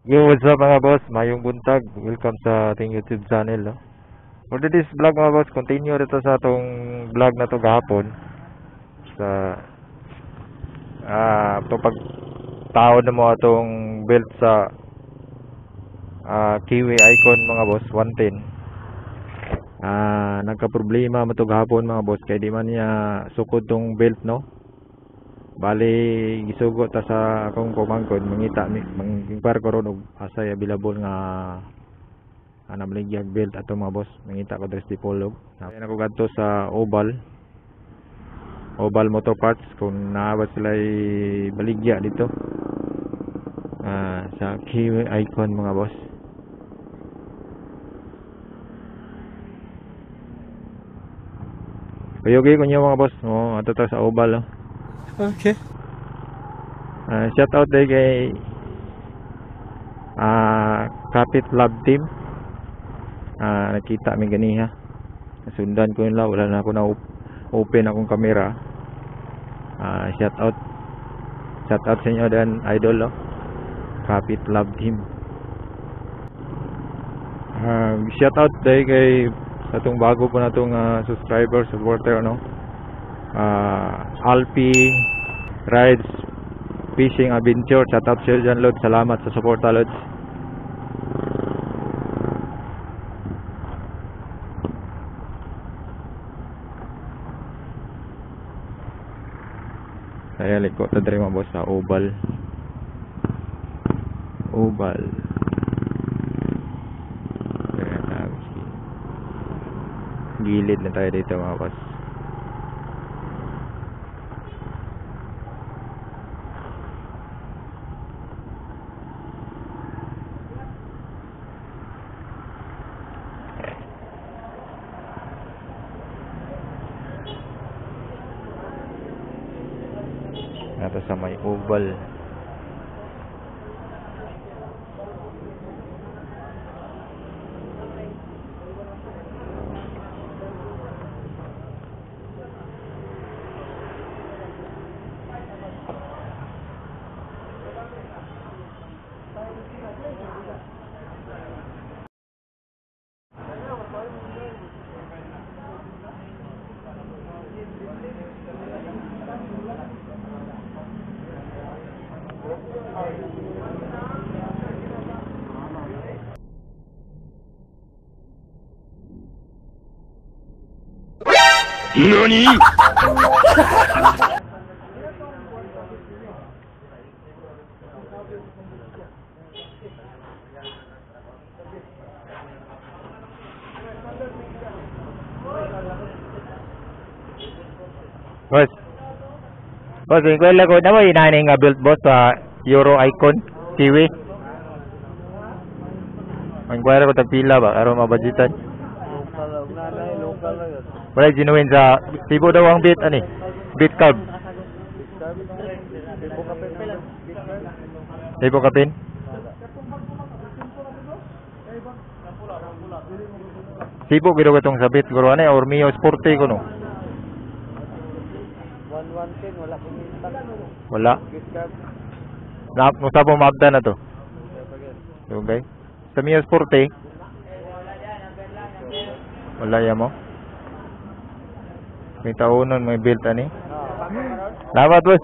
Yo, what's up mga boss? Mayong buntag. Welcome sa ating YouTube channel. No? For this vlog mga boss, continue rito sa atong vlog na to gahapon. Sa to pag taon na mo atong belt sa Kiwi Icon mga boss 110. Nagka-problema mo to gahapon mga boss kay di man niya sukod tong belt no. Bali gisugot ta sa akong pamangkon mangita mangingpar ko ron og asay available nga baligya belt ato mga boss mangita ko dres dipolog. Kaya nako gadto sa Oval Motor Parts kung naabot sila baligya dito sa Kiwi Icon mga boss. Kayogay ko niyo mga boss ato ta sa Oval Okay. Shout out day kay Kapit Lab Team. Nakita mi ganiha. Nasundan ko nila, wala na ako na open akong camera. Shout out sa inyo dan idol Kapit Lab Team. Shout out day kay sa tong bago po natong subscriber supporter Alpi Rides Fishing Adventure. Shout out sir dyan Lod, salamat sa support Lods. Saya liko ta diri mga boss sa Oval gilid na tayo dito mga boss. Nato sa may Oval. NANI?! Boss, inkwela ko na mo inaani nga build boss sa Euro Icon Kiwi. Inkwela ko tagpila ba aron mabudgetan. Wala ginuwin sa Tibo daw ang bit ani. Bit cab. Tibo kapin. Tibo gid ko tong sabit guro ani or Mio Sporty ko no. 110 wala kumita. Wala. Musta po mabda na to? Okay. Sa Mio Sporty. Wala ya mo. May taunon may built ani. Salamat boss.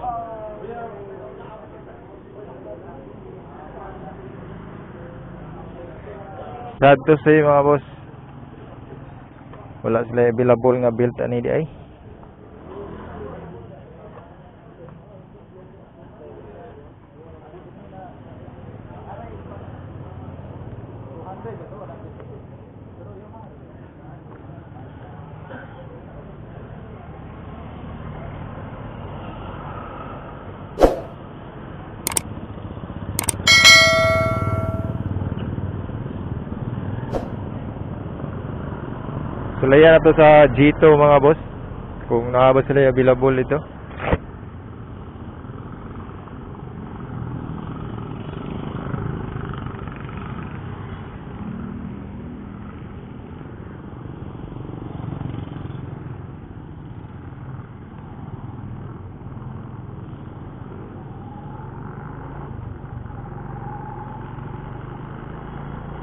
Sad to say mga boss. Wala sila available nga built ani di ay. Sulayan na to sa G2 mga boss. Kung nakaba sila available ito.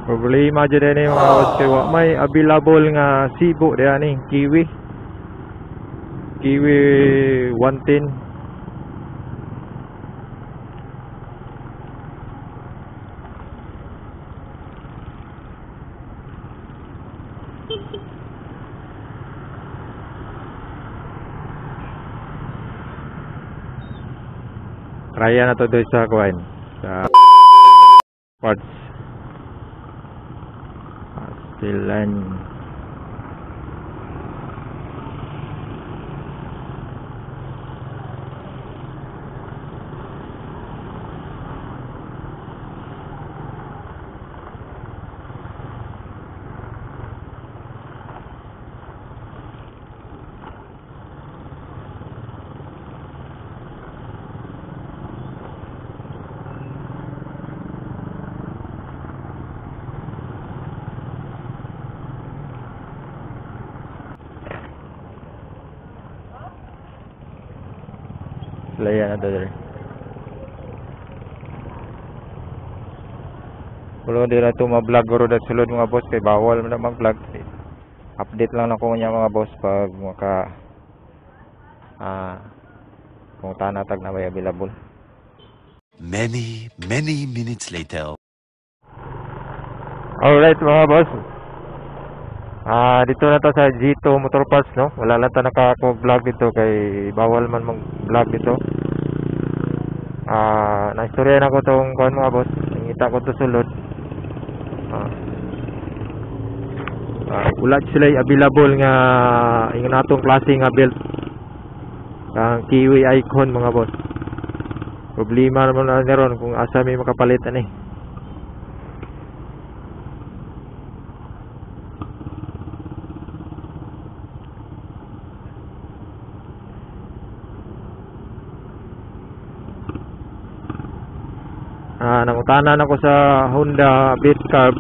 Problema dyan din mga boss kay wa may available nga sibo diyan ni kiwi. Kiwi 110. Raya na to doon sa kuwain. Sa parts. Pastilan. Laya na doon. Kulo di na ito ma-vlog guro dat sulod mga boss kay bawal na mag-vlog. Update lang ako niya mga boss pag maka kung tanatag na may available. Many minutes later. Alright mga boss. Dito na to sa G2 Motor Parts, no? Wala lang ta naka-vlog dito kay bawal man mag-vlog dito. Na-istorya na ko tong kuan mga boss. Ngita ko to sulod. Wala sila available nga yung natong klase nga belt. Ang Kiwi Icon mga boss. Problema naman na ron kung asa may makapalit ani. Nangutanan ako sa Honda Beat Carb.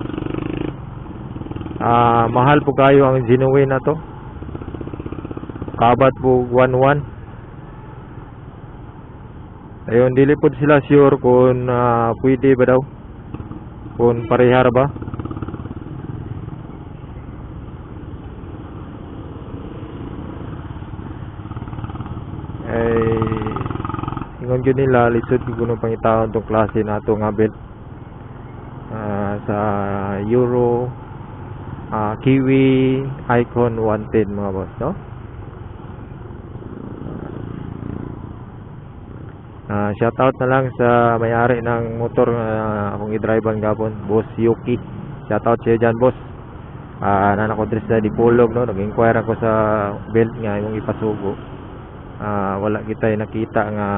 Mahal po kayo ang genuine na to. Kabat po 1.1. Ayun, dili po sila sure kung pwede ba daw, kung parehar ba. Ingon yun nila, lisod ko nung pangitaon itong klase na ito nga belt sa Euro Kiwi Icon 110 mga boss, no? Shout out na lang sa may-ari ng motor akong i-drivean gapon, Boss Yuki. Shout out siya dyan, boss. Nana ko dress na dipolog, no? Nag-inquire ako sa belt nga yung ipasugo. Wala kita nakita nga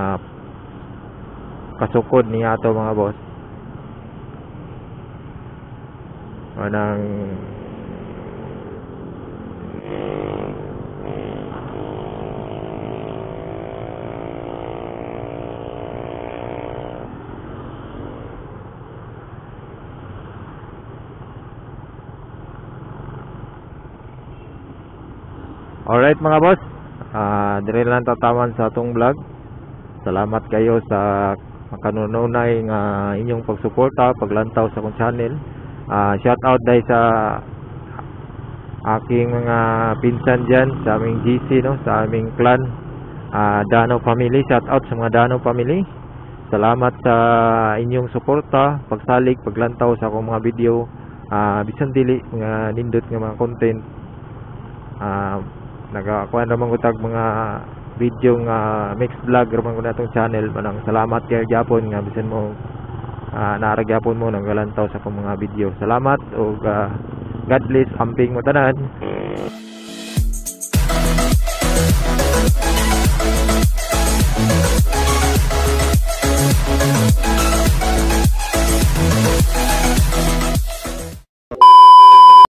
kasukod niya ato mga boss. Manang alright mga boss, dire lang tatawan sa atong vlog. Salamat kayo sa makanunay nga inyong pagsuporta, paglantaw sa akong channel. Shout out dahil sa aking mga pinsan dyan sa aming GC, no? Sa aming clan, Dano family. Shout out sa mga Dano family. Salamat sa inyong suporta, pagsalig, paglantaw sa akong mga video. Bisan dili nga nindot nga mga content. Nagakuha naman ko tag mga video nga mixed vlog naman ko na itong channel. Manang salamat kay Japon nga bisan mo naaragyapon mo nang galantaw sa akong mga video. Salamat o God bless amping mo tanan.